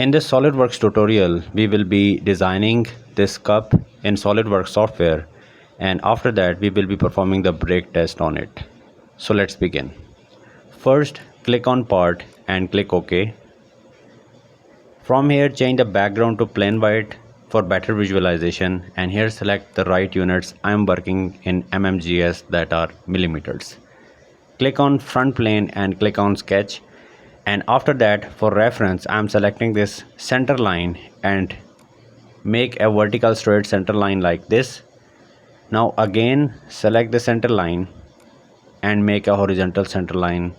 In this SOLIDWORKS tutorial, we will be designing this cup in SOLIDWORKS software, and after that we will be performing the break test on it. So let's begin. First, click on part and click OK. From here, change the background to plain white for better visualization, and here select the right units. I am working in mmgs, that are millimeters. Click on front plane and click on sketch, and after that, for reference, I am selecting this center line and make a vertical straight center line like this. Now again select the center line and make a horizontal center line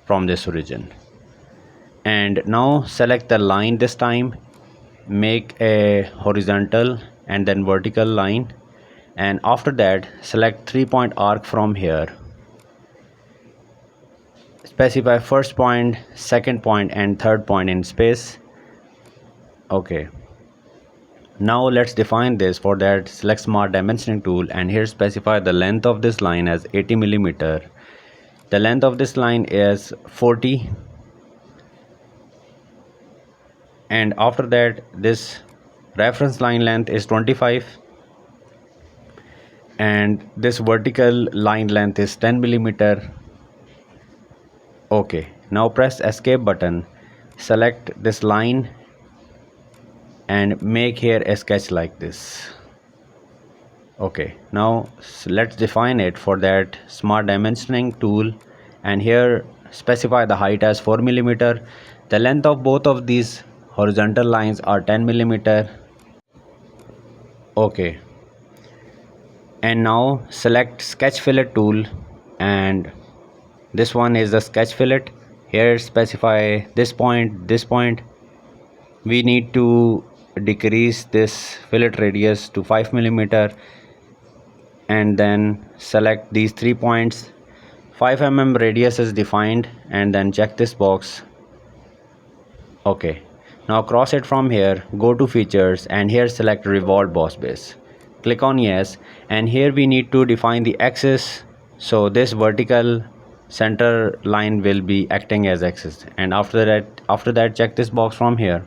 from this origin, and now select the line. This time make a horizontal and then vertical line, and after that select 3-point arc from here. Specify first point, second point and third point in space. Okay, now let's define this. For that, select smart dimensioning tool and here specify the length of this line as 80 millimeter. The length of this line is 40, and after that this reference line length is 25, and this vertical line length is 10 millimeter. Okay, now press escape button, select this line and make here a sketch like this. Okay, now let's define it. For that, smart dimensioning tool and here specify the height as 4 millimeter. The length of both of these horizontal lines are 10 millimeter. Okay, and now select sketch fillet tool, and this one is the sketch fillet. Here specify this point. We need to decrease this fillet radius to 5 millimeter, and then select these 3 points. 5 mm radius is defined, and then check this box. Okay, now cross it from here, go to features and here select revolved boss base. Click on yes, and here we need to define the axis. So this vertical center line will be acting as axis, and after that check this box from here.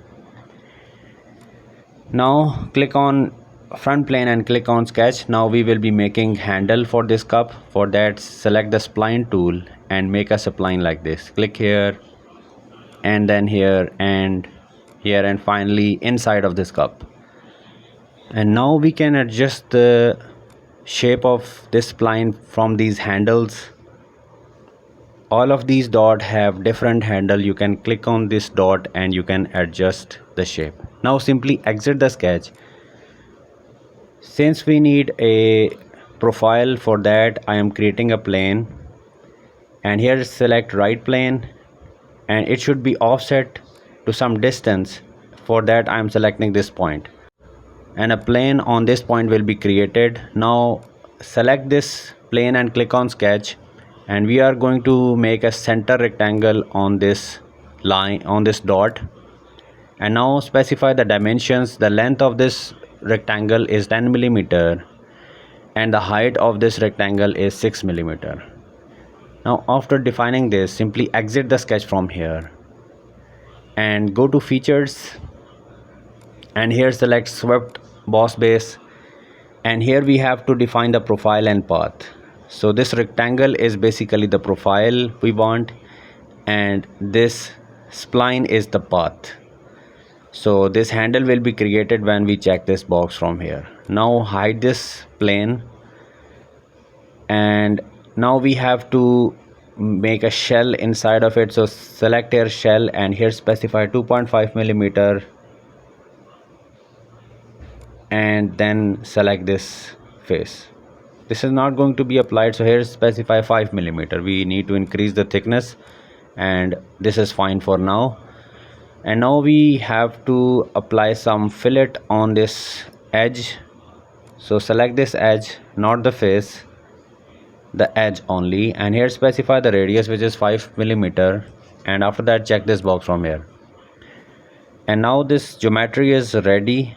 Now click on front plane and click on sketch. Now we will be making handle for this cup. For that, select the spline tool and make a spline like this. Click here and then here and here, and finally inside of this cup. And now we can adjust the shape of this spline from these handles. All of these dots have different handle. You can click on this dot and you can adjust the shape. Now simply exit the sketch. Since we need a profile, for that I am creating a plane, and here select right plane and it should be offset to some distance. For that I am selecting this point, and a plane on this point will be created. Now select this plane and click on sketch, and we are going to make a center rectangle on this line, on this dot. And now specify the dimensions. The length of this rectangle is 10 millimeter and the height of this rectangle is 6 millimeter. Now after defining this, simply exit the sketch from here and go to features, and here select swept boss base, and here we have to define the profile and path. So this rectangle is basically the profile we want, and this spline is the path. So this handle will be created when we check this box from here. Now hide this plane, and now we have to make a shell inside of it. So select here shell and here specify 2.5 millimeter, and then select this face. This is not going to be applied, so here specify 5 millimeter. We need to increase the thickness, and this is fine for now. And now we have to apply some fillet on this edge. So select this edge, not the face, the edge only, and here specify the radius, which is 5 millimeter, and after that check this box from here. And now this geometry is ready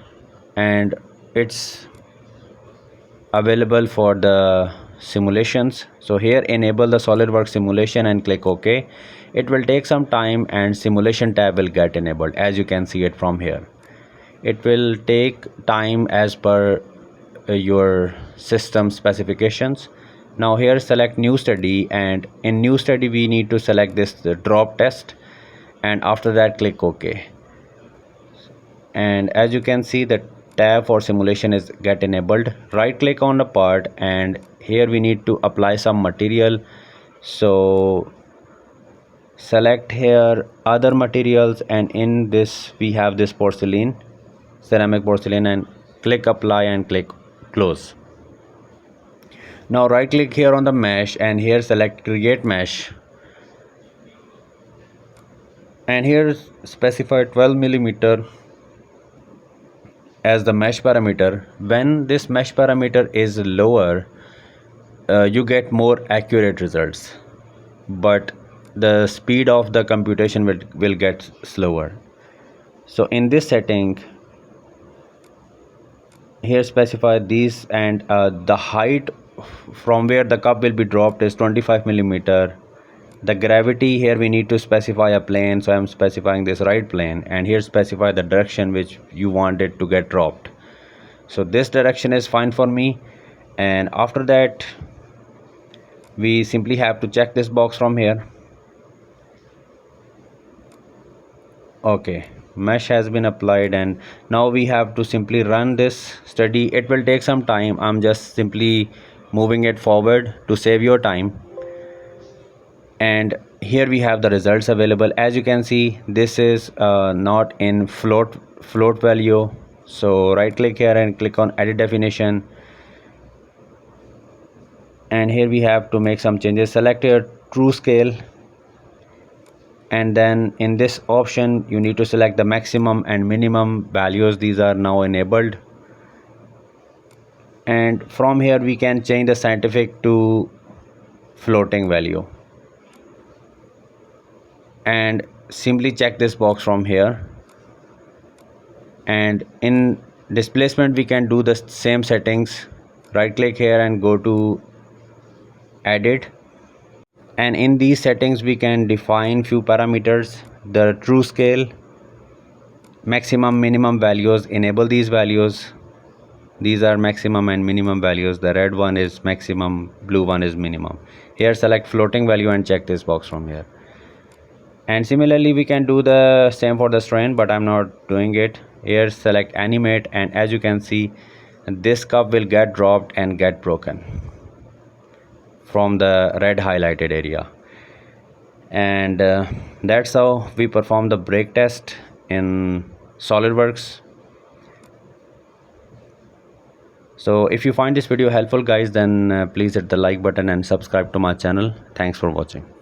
and it's available for the simulations. So here enable the SolidWorks simulation and click OK. It will take some time and simulation tab will get enabled. As you can see it from here, it will take time as per your system specifications. Now here select new study, and in new study we need to select this drop test, and after that click OK. And as you can see, the tab for simulation is get enabled. Right click on the part, and here we need to apply some material. So select here other materials, and in this we have this porcelain, ceramic porcelain, and click apply and click close. Now right click here on the mesh, and here select create mesh, and here specify 12 millimeter as the mesh parameter. When this mesh parameter is lower, you get more accurate results, but the speed of the computation will get slower. So in this setting, here specify these, and the height from where the cup will be dropped is 25 millimeter. The gravity, here we need to specify a plane, so I'm specifying this right plane, and here specify the direction which you want it to get dropped. So this direction is fine for me, and after that we simply have to check this box from here. Okay, mesh has been applied, and now we have to simply run this study. It will take some time. I'm just simply moving it forward to save your time. And here we have the results available. As you can see, this is not in float value. So right click here and click on edit definition, and here we have to make some changes. Select your true scale, and then in this option you need to select the maximum and minimum values. These are now enabled, and from here we can change the scientific to floating value, and simply check this box from here. And in displacement we can do the same settings. Right click here and go to edit, and in these settings we can define few parameters. The true scale, maximum, minimum values, enable these values. These are maximum and minimum values. The red one is maximum, blue one is minimum. Here select floating value and check this box from here. And similarly we can do the same for the strain, but I'm not doing it. Here select animate, and as you can see, this cup will get dropped and get broken from the red highlighted area. And that's how we perform the break test in SolidWorks. So if you find this video helpful guys, then please hit the like button and subscribe to my channel. Thanks for watching.